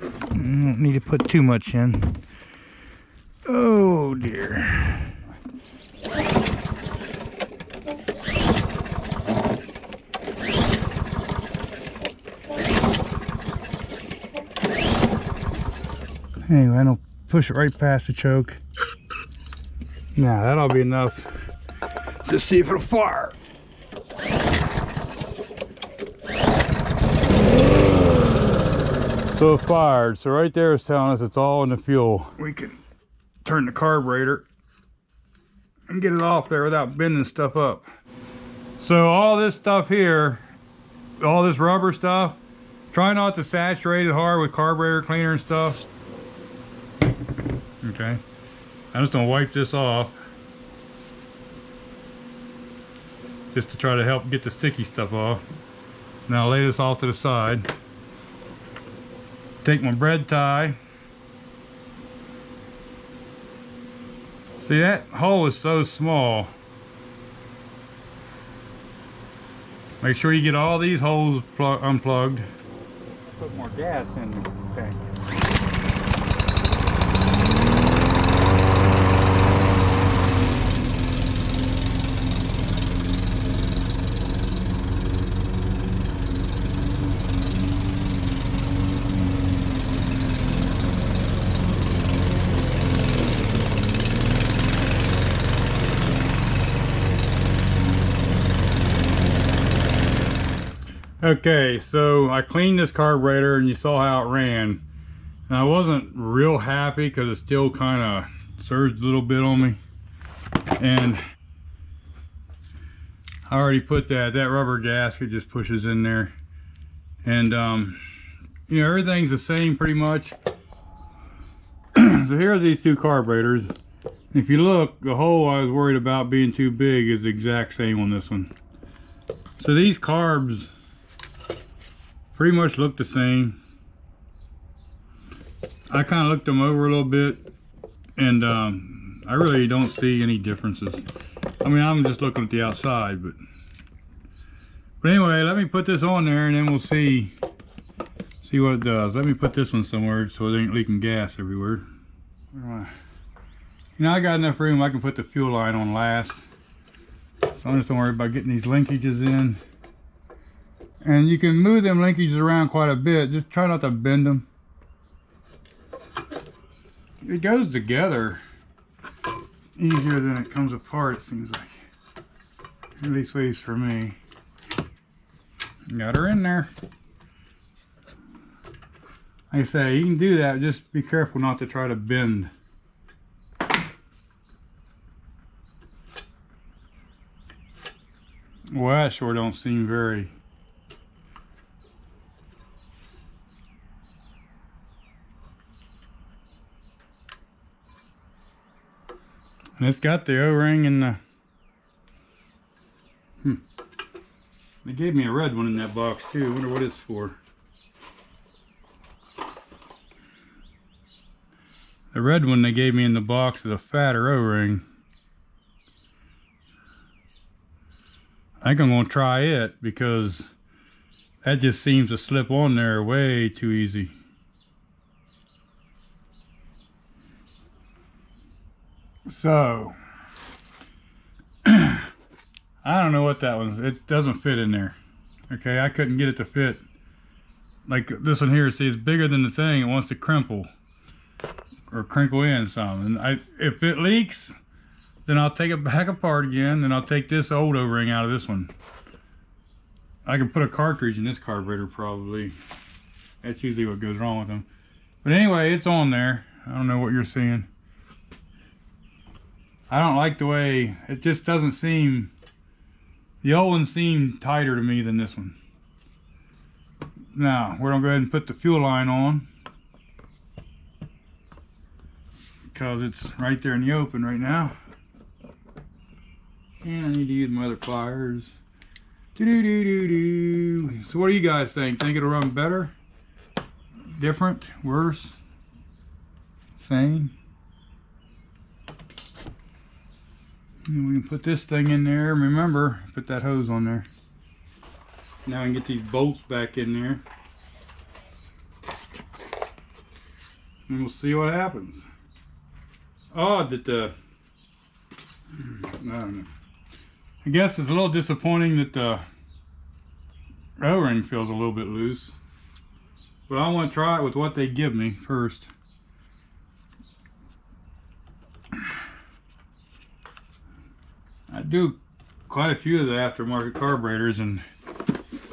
Don't need to put too much in. Oh dear. Anyway, I don't push it right past the choke. Now that'll be enough to see if it'll fire. So it fired. So right there is telling us it's all in the fuel. We can turn the carburetor and get it off there without bending stuff up. So all this stuff here, all this rubber stuff, try not to saturate it hard with carburetor cleaner and stuff. Okay, I'm just gonna wipe this off just to try to help get the sticky stuff off. Now I'll lay this off to the side. Take my bread tie. See, that hole is so small. Make sure you get all these holes unplugged. Put more gas in the tank. Okay, so I cleaned this carburetor and you saw how it ran. And I wasn't real happy because it still kind of surged a little bit on me. And I already put that rubber gasket just pushes in there. And you know, everything's the same pretty much. So here's these two carburetors. If you look, the hole I was worried about being too big is the exact same on this one. So these carbs pretty much look the same. I kind of looked them over a little bit, and I really don't see any differences. I mean, I'm just looking at the outside, but anyway, let me put this on there, and then we'll see what it does. Let me put this one somewhere so it ain't leaking gas everywhere. You know, I got enough room. I can put the fuel line on last, so I'm just don't worry about getting these linkages in. And you can move them linkages around quite a bit. Just try not to bend them. It goes together easier than it comes apart, it seems like. At least ways for me. Got her in there. Like I say, you can do that. Just be careful not to try to bend. Well, that sure don't seem very... And it's got the O-ring and the... They gave me a red one in that box too. I wonder what it's for. The red one they gave me in the box is a fatter O-ring. I think I'm going to try it because that just seems to slip on there way too easy. So, I don't know what that was. It doesn't fit in there. Okay, I couldn't get it to fit. Like this one here, see, it's bigger than the thing. It wants to crimple or crinkle in some. And if it leaks, then I'll take it back apart again. Then I'll take this old O-ring out of this one. I can put a cartridge in this carburetor probably. That's usually what goes wrong with them. But anyway, it's on there. I don't know what you're seeing. I don't like the way, it just doesn't seem, the old one seemed tighter to me than this one. Now, we're gonna go ahead and put the fuel line on because it's right there in the open right now. And I need to use my other pliers. Do-do-do-do-do. So what do you guys think? Think it'll run better? Different? Worse? Same? And we can put this thing in there. Remember, put that hose on there. Now I can get these bolts back in there. and we'll see what happens. Oh, that the I don't know. I guess it's a little disappointing that the O-ring feels a little bit loose, but I want to try it with what they give me first. I do quite a few of the aftermarket carburetors, and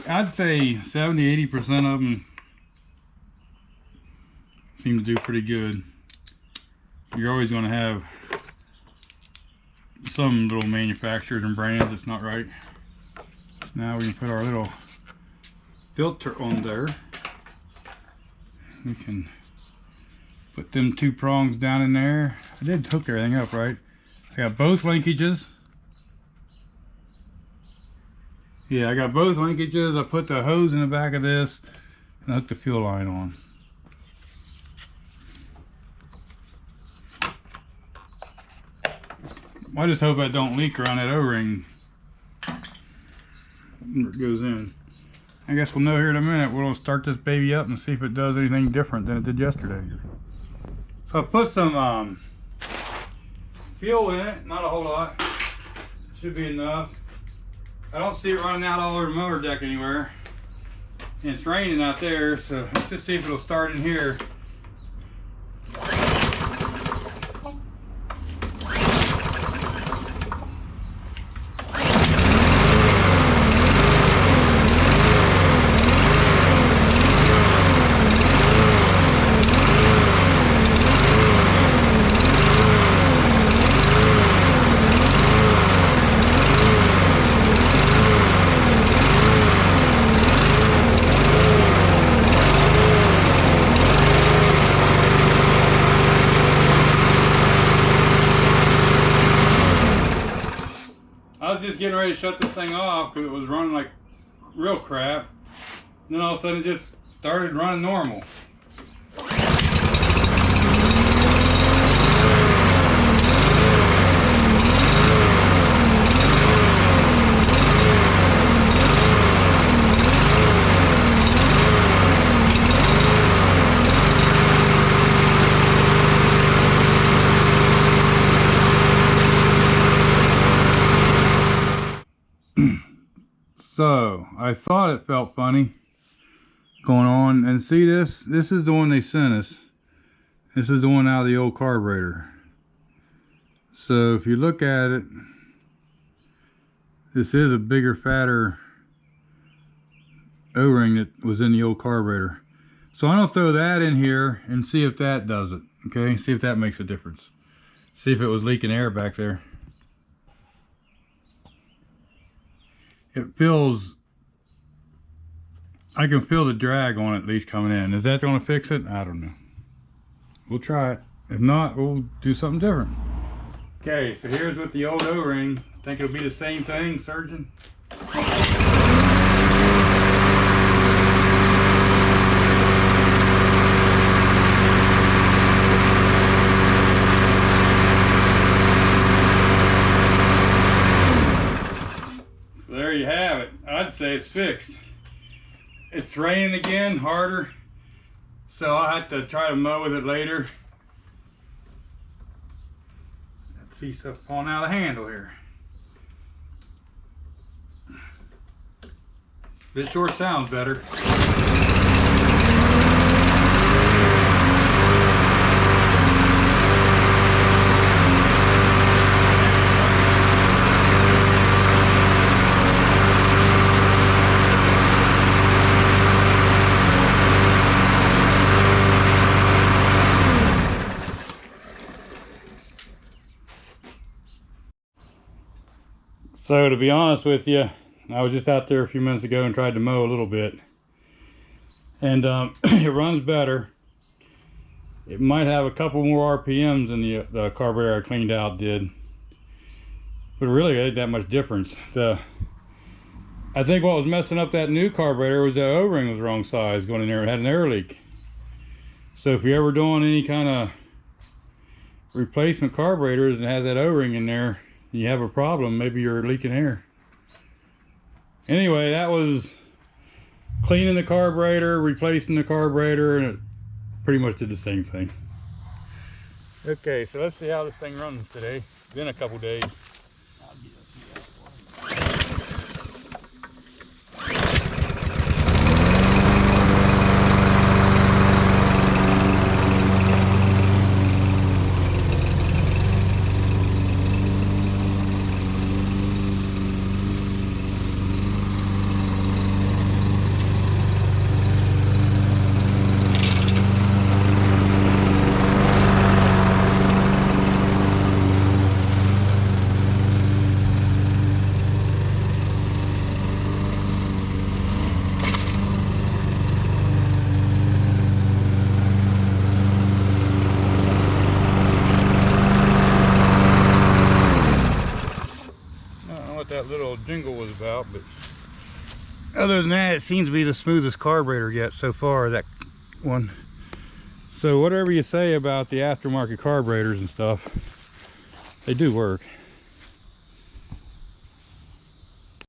I'd say 70–80% of them seem to do pretty good. You're always going to have some little manufacturers and brands that's not right. So now we can put our little filter on there. We can put them 2 prongs down in there. I did hook everything up right. I got both linkages. Yeah, I got both linkages. I put the hose in the back of this and I hooked the fuel line on. I just hope I don't leak around that O-ring where it goes in. I guess we'll know here in a minute. We'll start this baby up and see if it does anything different than it did yesterday. So I put some fuel in it, not a whole lot. Should be enough. I don't see it running out all over the motor deck anywhere. And it's raining out there, so let's just see if it'll start in here. Just getting ready to shut this thing off because it was running like real crap. And then all of a sudden it just started running normal. So I thought it felt funny going on, and see this is the one they sent us. This is the one out of the old carburetor. So if you look at it, this is a bigger, fatter O-ring that was in the old carburetor. So I'm gonna throw that in here and see if that does it. Okay, see if that makes a difference. See if it was leaking air back there. It feels, I can feel the drag on it at least coming in. Is that going to fix it? I don't know. We'll try it. If not, we'll do something different. Okay, so here's with the old O-ring. Think it'll be the same thing, surgeon? There you have it. I'd say it's fixed. It's raining again, harder, so I'll have to try to mow with it later. That piece up falling out of the handle here. This sure sounds better. So to be honest with you, I was just out there a few minutes ago and tried to mow a little bit, and it runs better. It might have a couple more RPMs than the carburetor I cleaned out did, but really it ain't that much difference. I think what was messing up that new carburetor was the O-ring was the wrong size going in there. It had an air leak. So if you're ever doing any kind of replacement carburetors and it has that O-ring in there, you have a problem. Maybe you're leaking air. Anyway, that was cleaning the carburetor, replacing the carburetor, and it pretty much did the same thing. Okay, so let's see how this thing runs today. It's been a couple days. That little jingle was about, but other than that, it seems to be the smoothest carburetor yet so far, that one. So whatever you say about the aftermarket carburetors and stuff, they do work.